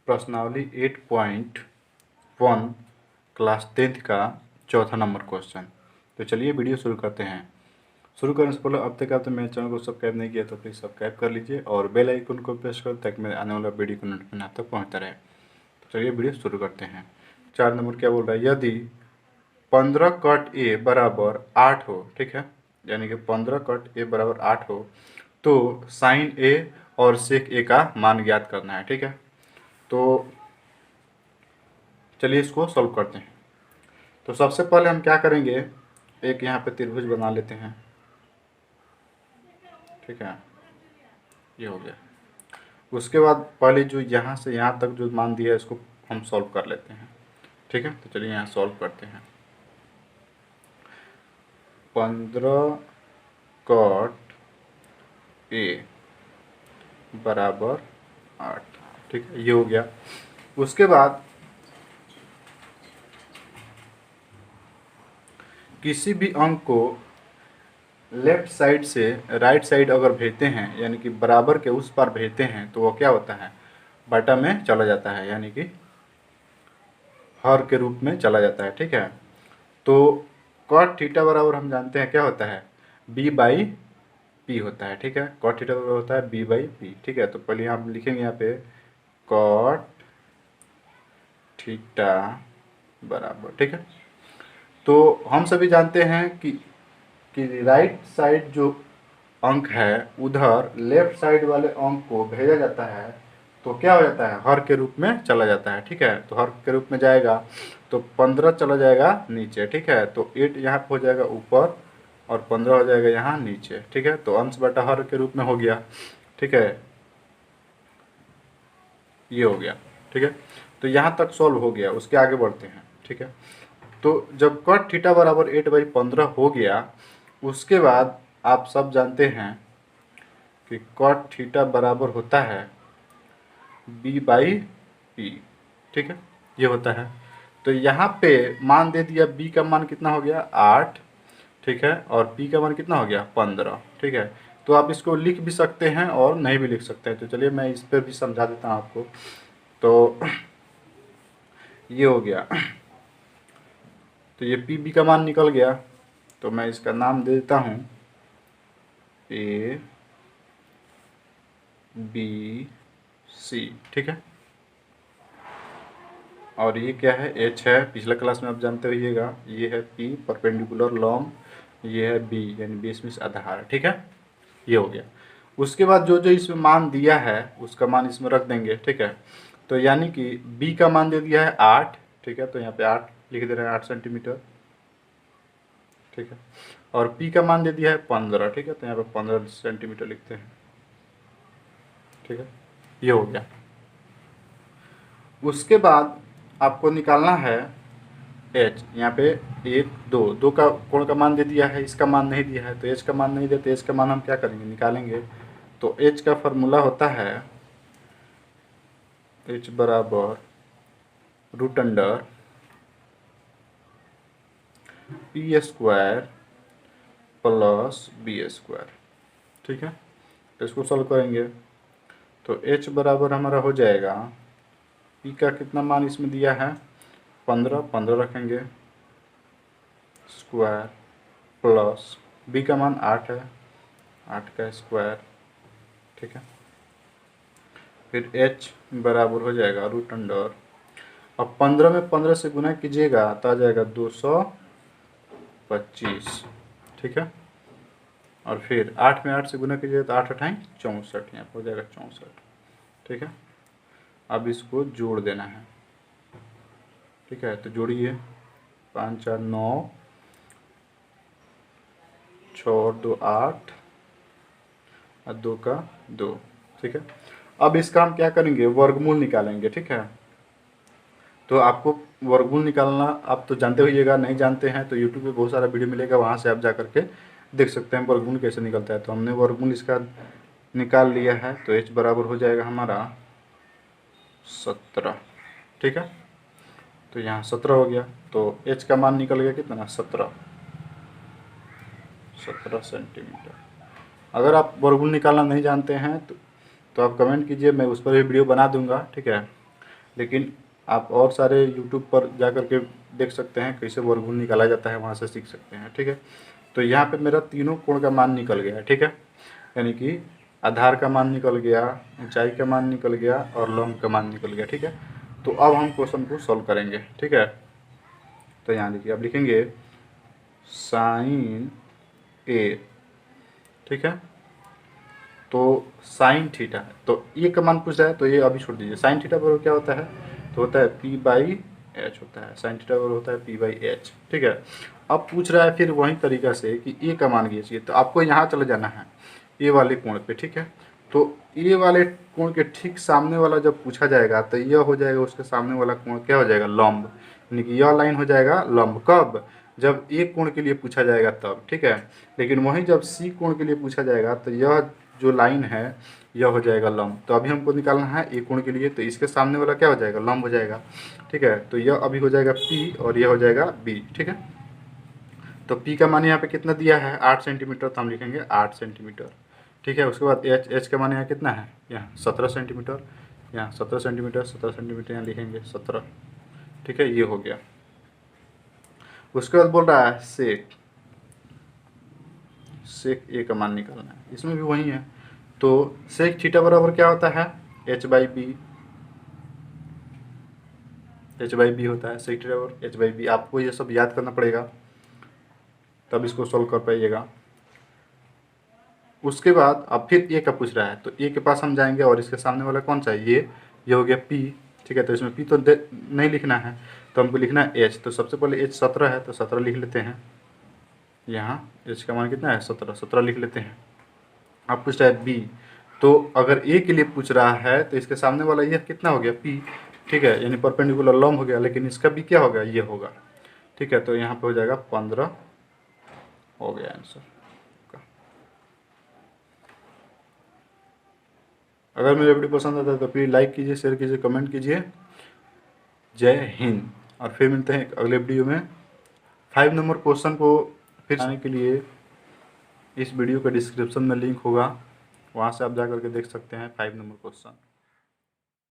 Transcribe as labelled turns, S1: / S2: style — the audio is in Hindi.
S1: प्रश्नावली 8.1 क्लास 10th का चौथा नंबर क्वेश्चन। तो चलिए वीडियो शुरू करते हैं। शुरू करने से पहले अब तक आपने मेरे चैनल को सब्सक्राइब नहीं किया तो प्लीज़ सब्सक्राइब कर लीजिए और बेल आइकन को प्रेस कर ताकि मेरे आने वाला वीडियो को नोटिफिकेशन आप तक पहुँचता रहे। तो चलिए वीडियो शुरू करते हैं। 4 नंबर क्या बोल रहा है, यदि 15 कट ए बराबर 8 हो, ठीक है, यानी कि 15 कट ए बराबर 8 हो तो साइन ए और सेक ए का मान ज्ञात करना है। ठीक है, तो चलिए इसको सॉल्व करते हैं। तो सबसे पहले हम क्या करेंगे, एक यहाँ पे त्रिभुज बना लेते हैं। ठीक है, ये हो गया। उसके बाद पहले जो यहाँ से यहाँ तक जो मान दिया है इसको हम सॉल्व कर लेते हैं। ठीक है, तो चलिए यहाँ सॉल्व करते हैं। 15 कट ए बराबर 8, ठीक है, ये हो गया। उसके बाद किसी भी अंक को लेफ्ट साइड से राइट साइड अगर भेजते हैं, यानी कि बराबर के उस पार भेजते हैं, तो वो क्या होता है, बटा में चला जाता है, यानी कि हर के रूप में चला जाता है। ठीक है, तो कॉट थीटा बराबर हम जानते हैं क्या होता है, बी बाई पी होता है। ठीक है, कॉट थीटा बराबर होता है बी बाई पी। ठीक है, तो पहले हम लिखेंगे यहाँ पे कॉट थीटा बराबर, ठीक है, तो हम सभी जानते हैं कि राइट साइड जो अंक है उधर लेफ्ट साइड वाले अंक को भेजा जाता है तो क्या हो जाता है, हर के रूप में चला जाता है। ठीक है, तो हर के रूप में जाएगा तो 15 चला जाएगा नीचे। ठीक है, तो 8 यहाँ पे हो जाएगा ऊपर और 15 हो जाएगा यहाँ नीचे। ठीक है, तो अंश बटा हर के रूप में हो गया। ठीक है, ये हो गया। ठीक है, तो यहाँ तक सॉल्व हो गया। उसके आगे बढ़ते हैं। ठीक है, तो जब कॉट थीटा बराबर 8/15 हो गया, उसके बाद आप सब जानते हैं कि कॉट थीटा बराबर होता है बी बाई पी। ठीक है, ये होता है। तो यहाँ पे मान दे दिया, बी का मान कितना हो गया 8, ठीक है, और पी का मान कितना हो गया 15। ठीक है, तो आप इसको लिख भी सकते हैं और नहीं भी लिख सकते हैं। तो चलिए मैं इस पर भी समझा देता हूँ आपको। तो ये हो गया, तो ये पी बी का मान निकल गया, तो मैं इसका नाम दे देता हूँ ए बी सी। ठीक है, और ये क्या है, एच है, पिछला क्लास में आप जानते होइएगा। ये है पी परपेंडिकुलर लॉन्ग, ये है बी यानी बीच में आधार। ठीक है, ये हो गया। उसके बाद जो जो इसमें मान दिया है उसका मान इसमें रख देंगे। ठीक है, तो यानी कि बी का मान दे दिया है 8। ठीक है, तो यहाँ पे 8 लिख दे रहे हैं, 8 सेंटीमीटर। ठीक है, और पी का मान दे दिया है 15। ठीक है, तो यहाँ पे 15 सेंटीमीटर लिखते हैं। ठीक है, ये हो गया। उसके बाद आपको निकालना है एच। यहाँ पे 1 2 2 का कोण का मान दे दिया है, इसका मान नहीं दिया है, तो एच का मान नहीं दिया, तो एच का मान हम क्या करेंगे, निकालेंगे। तो एच का फॉर्मूला होता है एच बराबर root under P square plus B square. ठीक है, तो इसको सॉल्व करेंगे तो एच बराबर हमारा हो जाएगा, पी का कितना मान इसमें दिया है 15, 15 रखेंगे स्क्वायर प्लस बी का मान 8 है, 8 का स्क्वायर। ठीक है, फिर एच बराबर हो जाएगा रूट अंडर, अब 15 में 15 से गुना कीजिएगा तो आ जाएगा 225। ठीक है, और फिर 8 में 8 से गुना कीजिएगा तो 8 अठाई 64, यहाँ पर हो जाएगा 64। ठीक है, अब इसको जोड़ देना है। ठीक है, तो जोड़िए 5 4 9, 6 और 2 8 और 2 का 2। ठीक है, अब इसका हम क्या करेंगे, वर्गमूल निकालेंगे। ठीक है, तो आपको वर्गमूल निकालना आप तो जानते होइएगा, नहीं जानते हैं तो यूट्यूब पे बहुत सारा वीडियो मिलेगा, वहाँ से आप जा करके देख सकते हैं वर्गमूल कैसे निकलता है। तो हमने वर्गमूल इसका निकाल लिया है, तो h बराबर हो जाएगा हमारा 17। ठीक है, तो यहाँ 17 हो गया, तो h का मान निकल गया कितना 17 सेंटीमीटर। अगर आप वर्गमूल निकालना नहीं जानते हैं तो आप कमेंट कीजिए, मैं उस पर भी वीडियो बना दूंगा। ठीक है, लेकिन आप और सारे यूट्यूब पर जा कर के देख सकते हैं कैसे वर्गमूल निकाला जाता है, वहाँ से सीख सकते हैं। ठीक है, तो यहाँ पे मेरा तीनों कोण का मान निकल गया है। ठीक है, यानी कि आधार का मान निकल गया, ऊंचाई का मान निकल गया और लंब का मान निकल गया। ठीक है, तो अब हम क्वेश्चन को सॉल्व करेंगे। ठीक है, तो यहाँ देखिए, अब लिखेंगे साइन ए। ठीक है, तो साइन थीटा है, तो ये का मान पूछ रहा है, तो ये अभी छोड़ दीजिए। साइन थीटा बराबर क्या होता है, तो होता है पी बाई एच होता है। साइन थीटा बराबर होता है पी बाई एच। ठीक है, अब पूछ रहा है फिर वही तरीका से कि ए का मान कीजिए, तो आपको यहाँ चले जाना है ए वाले कोण पे। ठीक है, तो ए वाले कोण के ठीक सामने वाला जब पूछा जाएगा तो यह हो जाएगा उसके सामने वाला कोण क्या हो जाएगा, लंब, यानी कि यह लाइन हो जाएगा लंब। कब, जब ए कोण के लिए पूछा जाएगा तब। ठीक है, लेकिन वहीं जब सी कोण के लिए पूछा जाएगा तो यह जो लाइन है यह हो जाएगा लंब। तो अभी हमको निकालना है ए कोण के लिए, तो इसके सामने वाला क्या हो जाएगा, लंब हो जाएगा। ठीक है, तो यह अभी हो जाएगा पी और यह हो जाएगा बी। ठीक है, तो पी का मान यहाँ पे कितना दिया है, 8 सेंटीमीटर, तो हम लिखेंगे 8 सेंटीमीटर। ठीक है, उसके बाद एच का मान यहाँ कितना है, यहाँ 17 सेंटीमीटर, यहाँ 17 सेंटीमीटर, 17 सेंटीमीटर यहाँ लिखेंगे 17। ठीक है, ये हो गया। उसके बाद बोल रहा है सेक, सेक ए का मान निकालना है, इसमें भी वही है। तो सेक थीटा बराबर क्या होता है, H by B. H by B होता है सेक थीटा बराबर एच बाई बी। आपको ये सब याद करना पड़ेगा, तब इसको सॉल्व कर पाइएगा। उसके बाद अब फिर ए का पूछ रहा है, तो ए के पास हम जाएंगे और इसके सामने वाला कौन सा है, ये हो गया पी। ठीक है, तो इसमें पी तो नहीं लिखना है, तो हमको लिखना है एच। तो सबसे पहले एच 17 है, तो 17 लिख लेते हैं। यहाँ एच का मान कितना है, 17, 17 लिख लेते हैं। अब पूछ रहा है बी, तो अगर ए के लिए पूछ रहा है तो इसके सामने वाला ये कितना हो गया, पी। ठीक है, यानी परपेंडिकुलर लंब हो गया, लेकिन इसका भी क्या होगा, ये होगा। ठीक है, तो यहाँ पे हो जाएगा 15 हो गया आंसर। अगर मेरी वीडियो पसंद आता है तो प्लीज़ लाइक कीजिए, शेयर कीजिए, कमेंट कीजिए। जय हिंद। और फिर मिलते हैं अगले वीडियो में। 5 नंबर क्वेश्चन को फिर आने के लिए इस वीडियो का डिस्क्रिप्शन में लिंक होगा, वहाँ से आप जा करके देख सकते हैं 5 नंबर क्वेश्चन।